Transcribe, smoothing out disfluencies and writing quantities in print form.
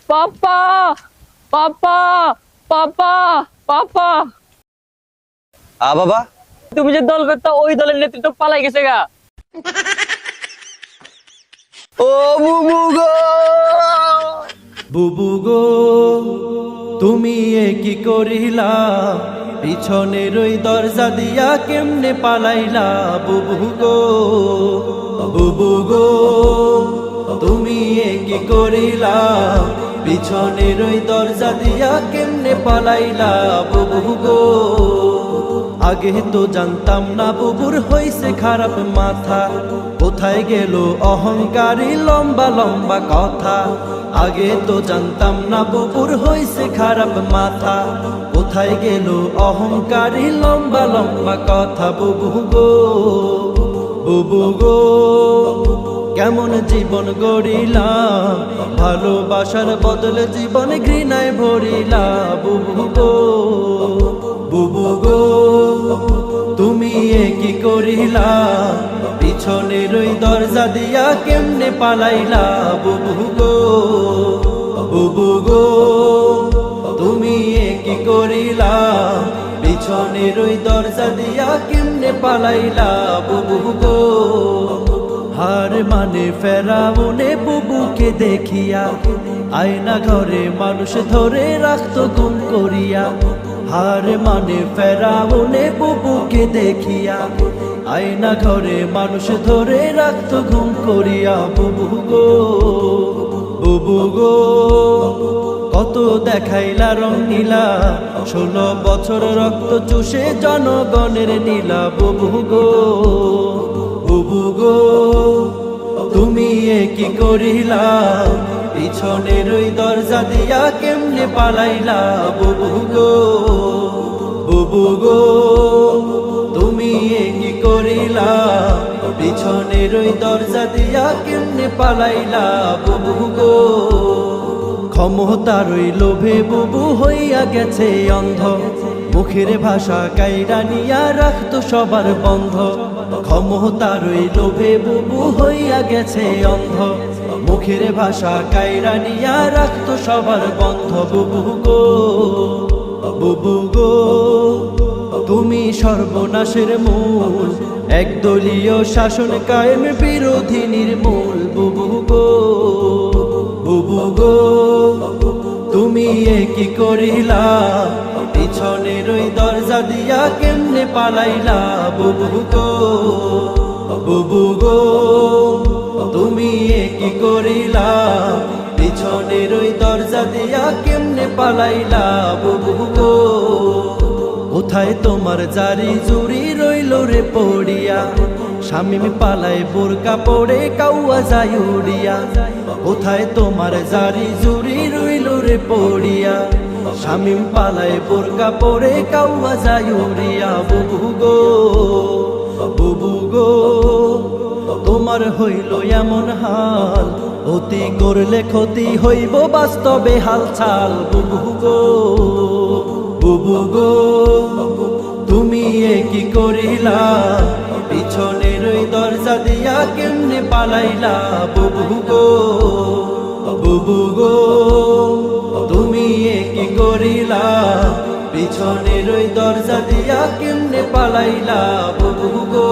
পাপা পাপা পাপা পাপা, বাবা, তুমি যে দল করতো ওই দলের নেতৃত্ব পালাই গেছে গা। ও বুবু গো, বুবু গো তুমি এ কি করিলা, পিছনের ওই দরজা দিয়া কেমনে পালাইলা। বুবু গো, বুবু গো তুমি এ কি করিলা, পিছনের ওই দরজা দিয়া কেমনে পালাইলা। বুবু গো আগে তো জানতাম না বুবুর হইছে খারাপ মাথা, কোথায় গেল অহংকারী লম্বা লম্বা কথা। আগে তো জানতাম না বুবুর হইছে খারাপ মাথা, কোথায় গেল অহংকারী লম্বা লম্বা কথা। বুবু গো, বুবু গো কেমন জীবন গড়িলা, ভালোবাসার বদলে জীবন ঘৃণায় ভরিলা। বুবু গো, বুবু গো তুমি এ কি করিলা, পিছনের ওই দরজা দিয়া কেমনে পালাইলা। বুবু গো, বুবু গো তুমি এ কি করিলা, পিছনের ওই দরজা দিয়া কেমনে পালাইলা। বুবু গো হার মানে ফেরাউনে বুবুকে দেখিয়া, আয়না ঘরে মানুষ ধরে রাখতো গুম করিয়া। হার মানে ফেরাউনে বুবুকে দেখিয়া, আয়না ঘরে মানুষ ধরে রাখতো গুম করিয়া। বুবু গো, বুবু গো কত দেখাইলা রং নীলা, 16 বছর রক্ত চুষে জনগণের নীলা। বুবু গো, বুবু গো তুমি এ কি করিলা, পিছনের ওই দরজা দিয়া কেমনে পালাইলা। বুবু গো, বুবু গো তুমি এ কি করিলা, পিছনের ওই দরজা দিয়া কেমনে পালাইলা। বুবু গো ক্ষমতার ওই লোভে বুবু হইয়া গেছে অন্ধ, মুখের ভাষা কাইরা নিয়া রাখতো সবার বন্ধ। ক্ষমতার ওই লোভে বুবু হইয়া গেছে অন্ধ, মুখের ভাষা কাইরা নিয়া রাখতো সবার বন্ধ। বুবু গো, বুবু গো তুমি সর্বনাশের মূল, একদলীয় শাসন কায়েম বিরোধী নির্মূল। বুবু গো, বুবু গো তুমি এ কি করিলা, পিছনের ওই দরজা দিয়া কেমনে পালাইলা। বুবু গো, বুবু গো তুমি এ কি করিলা, পিছনের ওই দরজা দিয়া কেমনে পালাইলা। বুবু গো কোথায় তোমার জারি জুরি রইল রে পড়িয়া, শামিম পালায় বোরকা পড়ে কাউয়া যায় উড়িয়া। কোথায় তোমার জারি জুরি রইল রে পড়িয়া, শামিম পালায় বোরকা পড়ে কাউয়া যায় উড়িয়া। বুবু গো, বুবু গো তোমার হইল এমন হাল, অতি করলে ক্ষতি হইব বাস্তবে হালচাল। বুবু গো, বুবু গো তুমি এ কি করিলা, পিছনের ওই দরজা দিয়া কেমনে পালাইলা। বুবু গো, বুবু গো তুমি এ কি করিলা, পিছনের ওই দরজা দিয়া কেমনে পালাইলা। বুবু গো।